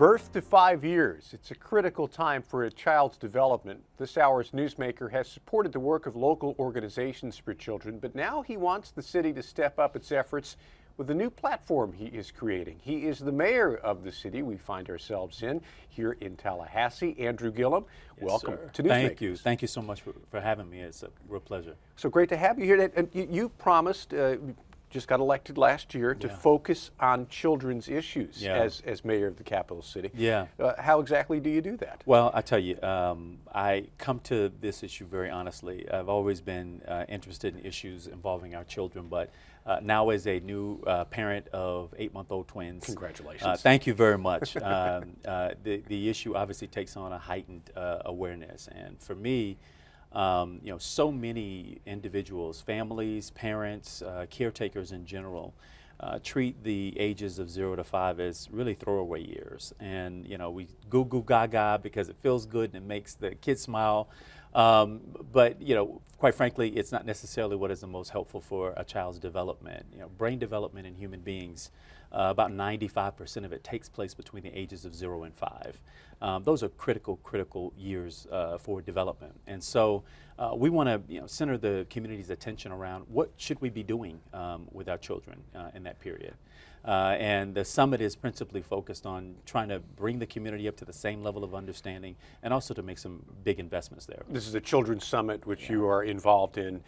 Birth to 5 years. It's a critical time for a child's development. This hour's newsmaker has supported the work of local organizations for children, but now he wants the city to step up its efforts with a new platform he is creating. He is the mayor of the city we find ourselves in here in Tallahassee. Andrew Gillum, yes, welcome sir. to Newsmakers. Thank you so much for having me. It's a real pleasure. So great to have you here. And you promised, just got elected last year, to focus on children's issues as mayor of the capital city. Yeah. How exactly do you do that? Well, I tell you, I come to this issue very honestly. I've always been interested in issues involving our children, but now as a new parent of 8-month-old twins. Congratulations. Thank you very much. The issue obviously takes on a heightened awareness, and for me, so many individuals, families, parents, caretakers in general, treat the ages of 0 to 5 as really throwaway years. And, we goo goo gaga because it feels good and it makes the kids smile. But, quite frankly, it's not necessarily what is the most helpful for a child's development. Brain development in human beings, about 95% of it takes place between the ages of 0 and 5. Those are critical years for development. And so we want to center the community's attention around what should we be doing with our children in that period. And the summit is principally focused on trying to bring the community up to the same level of understanding and also to make some big investments there. This is a children's summit which you are involved in,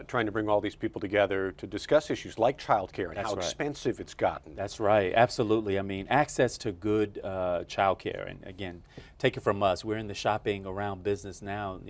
trying to bring all these people together to discuss issues like childcare and how expensive it's gotten. That's right, absolutely. I mean, access to good childcare, and again, take it from us, we're in the shopping around business now,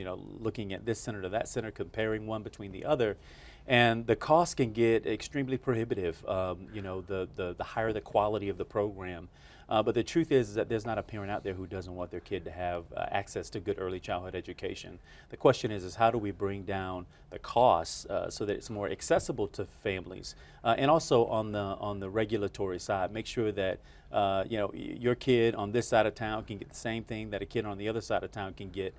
looking at this center to that center, comparing one between the other. And the cost can get extremely prohibitive, the higher the quality of the program. But the truth is that there's not a parent out there who doesn't want their kid to have access to good early childhood education. The question is how do we bring down the costs so that it's more accessible to families? And also on the regulatory side, make sure that your kid on this side of town can get the same thing that a kid on the other side of town can get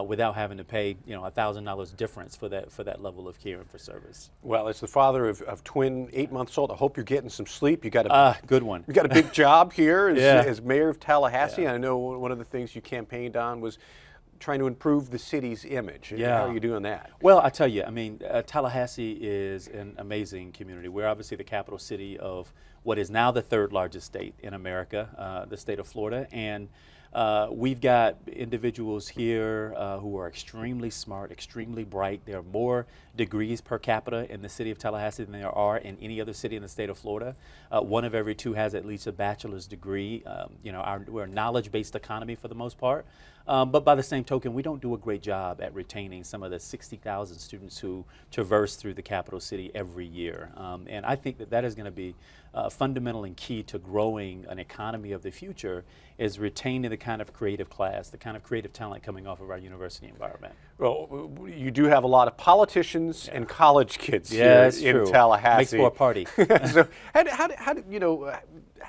without having to pay $1,000 difference for that level of care and for service. Well, as the father of twin 8 months old, I hope you're getting some sleep. You got a good one. You got a big job here as mayor of Tallahassee. I know one of the things you campaigned on was trying to improve the city's image. How are you doing that? Well, I tell you, I mean, Tallahassee is an amazing community. We're obviously the capital city of what is now the 3rd largest state in America, the state of Florida. And we've got individuals here who are extremely smart, extremely bright. There are more degrees per capita in the city of Tallahassee than there are in any other city in the state of Florida. 1 of every 2 has at least a bachelor's degree. We're a knowledge-based economy for the most part. But by the same token, we don't do a great job at retaining some of the 60,000 students who traverse through the capital city every year. And I think that is going to be fundamental and key to growing an economy of the future, is retaining the kind of creative class, the kind of creative talent coming off of our university environment. Well, you do have a lot of politicians and college kids here in Tallahassee. Makes for a party. So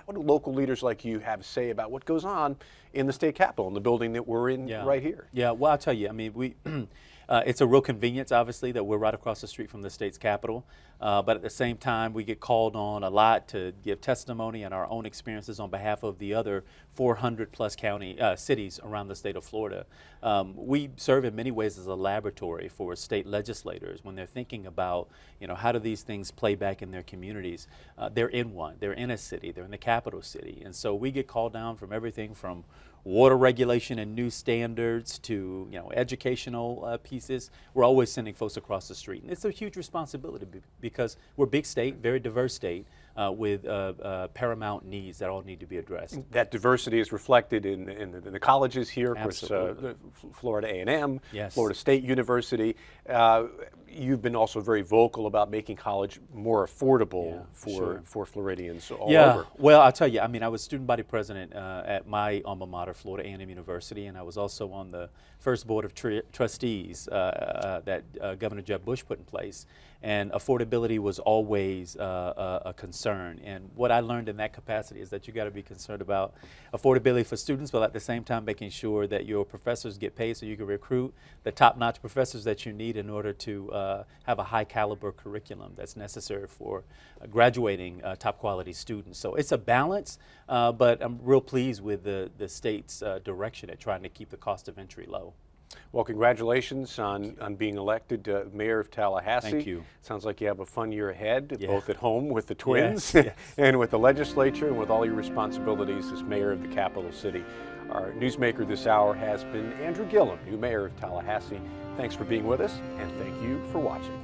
what do local leaders like you have to say about what goes on in the state capitol, in the building that we're in right here? Yeah, well, I'll tell you, I mean, it's a real convenience, obviously, that we're right across the street from the state's capital. But at the same time, we get called on a lot to give testimony and our own experiences on behalf of the other 400-plus cities around the state of Florida. We serve in many ways as a laboratory for state legislators when they're thinking about, how do these things play back in their communities. They're in one. They're in a city. They're in the capital city. And so we get called down from everything from water regulation and new standards to educational pieces. We're always sending folks across the street, and it's a huge responsibility because we're a big state, very diverse state with paramount needs that all need to be addressed. That diversity is reflected in the colleges here, of course, Florida A&M, Florida State University. You've been also very vocal about making college more affordable for Floridians all over. Well, I'll tell you, I mean, I was student body president at my alma mater, Florida A&M University, and I was also on the first board of trustees that Governor Jeb Bush put in place. And affordability was always a concern. And what I learned in that capacity is that you got to be concerned about affordability for students, but at the same time making sure that your professors get paid so you can recruit the top-notch professors that you need in order to have a high caliber curriculum that's necessary for graduating top quality students. So it's a balance, but I'm real pleased with the state's direction at trying to keep the cost of entry low. Well, congratulations on being elected mayor of Tallahassee. Thank you. Sounds like you have a fun year ahead, Yeah. both at home with the twins Yes, yes. and with the legislature and with all your responsibilities as mayor of the capital city. Our newsmaker this hour has been Andrew Gillum, new mayor of Tallahassee. Thanks for being with us, and thank you for watching.